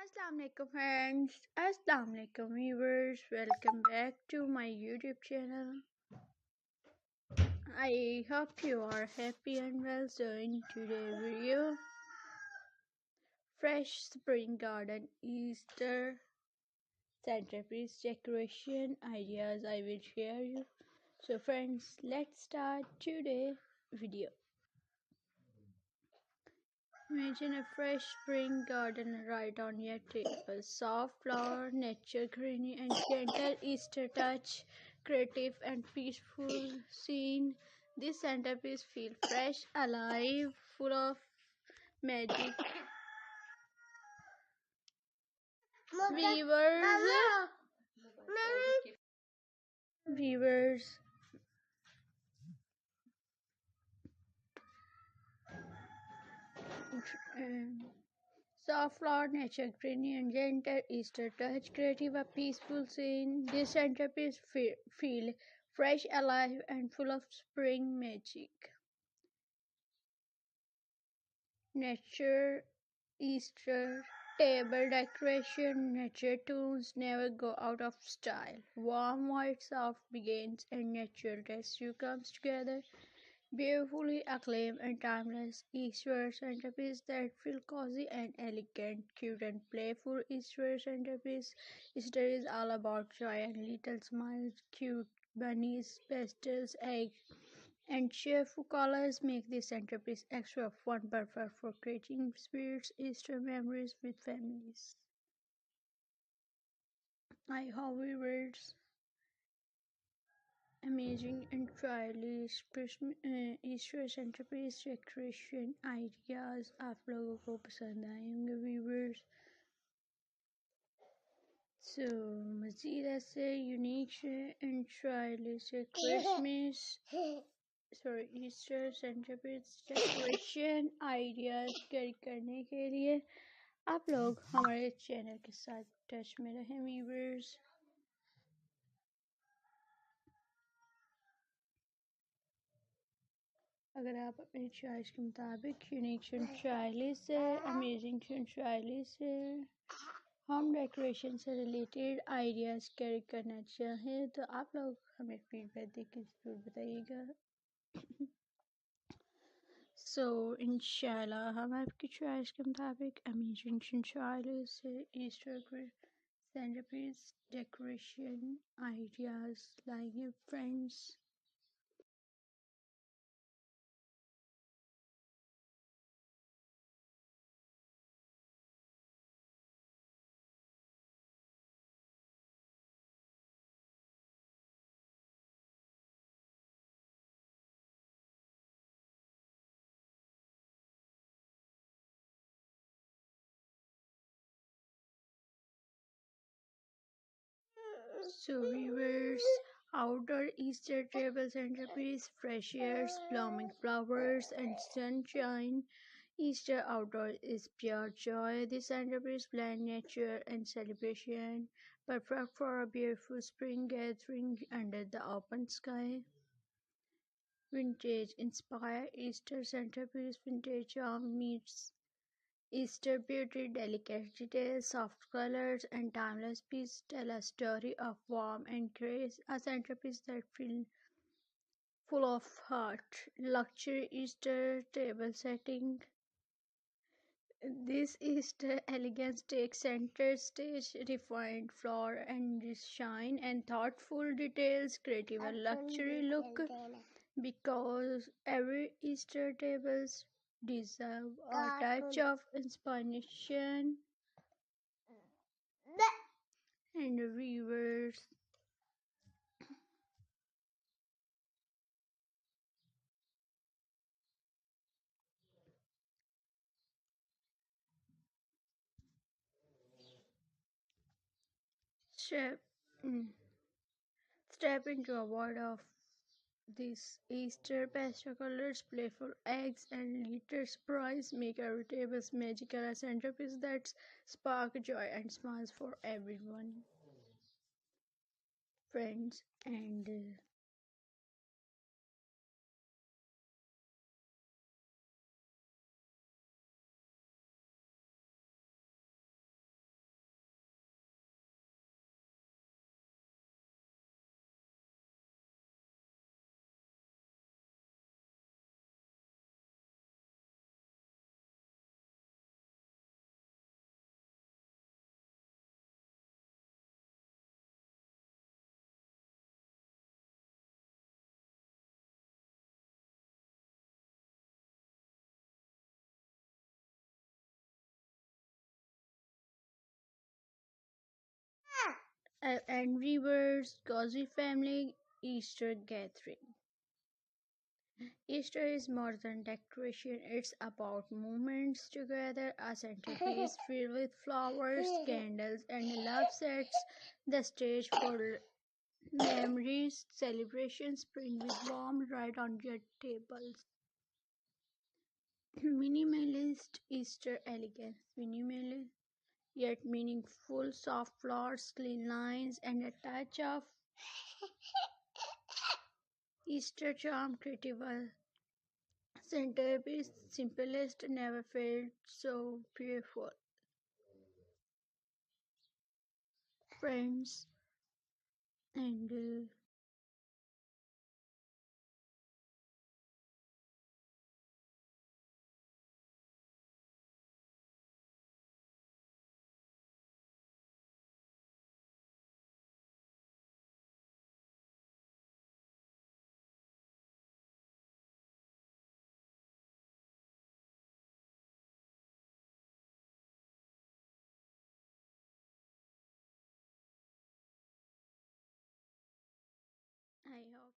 Assalamu alaikum friends, Assalamu alaikum viewers, welcome back to my YouTube channel. I hope you are happy and well. So in today's video, fresh spring garden Easter centerpiece decoration ideas I will share you. So friends, let's start today's video. Imagine a fresh spring garden right on your table. Soft flower, nature greenery, and gentle Easter touch. Creative and peaceful scene. This centerpiece feels fresh, alive, full of magic. Viewers, viewers, soft flower, nature greenery, and gentle Easter touch. Creative, a peaceful scene. This centerpiece feel fresh, alive, and full of spring magic. Nature, Easter, table decoration, nature tunes never go out of style. Warm white soft begins and natural rescue comes together. Beautifully acclaimed and timeless Easter centerpiece that feel cozy and elegant, cute and playful Easter centerpiece. Easter is all about joy and little smiles, cute bunnies, pastels, eggs, and cheerful colors make this centerpiece extra fun, perfect for creating spirits Easter memories with families. I hope viewers amazing and stylish Ishwar centrepiece decoration ideas आप लोगों को पसंद आए होंगे viewers. So मज़ीद ऐसे unique and stylish Christmas Easter centrepiece decoration ideas carry करने के लिए आप लोग हमारे चैनल के साथ टच में रहें व्यूवर्स. अगर आप अपनी चॉइस के मुताबिक यूनिक स्टाइलिश से अमेजिंग स्टाइलिश से होम डेकोरेशन से रिलेटेड आइडियाज़ कैरी करना चाहें तो आप लोग हमें फीडबैक देकर ज़रूर बताइएगा. सो इंशाल्लाह हम आपकी चॉइस के मुताबिक अमेजिंग स्टाइलिश से ईस्टर सेंटरपीस डेकोरेशन आइडियाज़ लाएंगे friends. So viewers, outdoor Easter table centerpiece, fresh airs, blooming flowers, and sunshine. Easter outdoor is pure joy. This centerpiece blend nature and celebration, perfect for a beautiful spring gathering under the open sky. Vintage inspired Easter centerpiece, vintage charm meets Easter beauty, delicate details, soft colors, and timeless pieces tell a story of warmth and grace. A centerpiece that feels full of heart. Luxury Easter table setting. This Easter elegance takes center stage, refined floor and shine, and thoughtful details, creative and luxury look. Because every Easter tables deserve a touch of inspiration and viewers. Step, step into a world of these Easter pastel colors, playful eggs, and glitter surprise make every table magical, a centerpiece that spark joy and smiles for everyone. Friends and Angry Birds, Cozy Family, Easter Gathering. Easter is more than decoration, it's about moments together. A centerpiece filled with flowers, candles, and love sets the stage for memories. Celebrations bring with warm right on your tables. Minimalist Easter elegance. Minimalist yet meaningful, soft flowers, clean lines, and a touch of Easter charm critical. Centerpiece, simplest, never felt so beautiful. Friends and I hope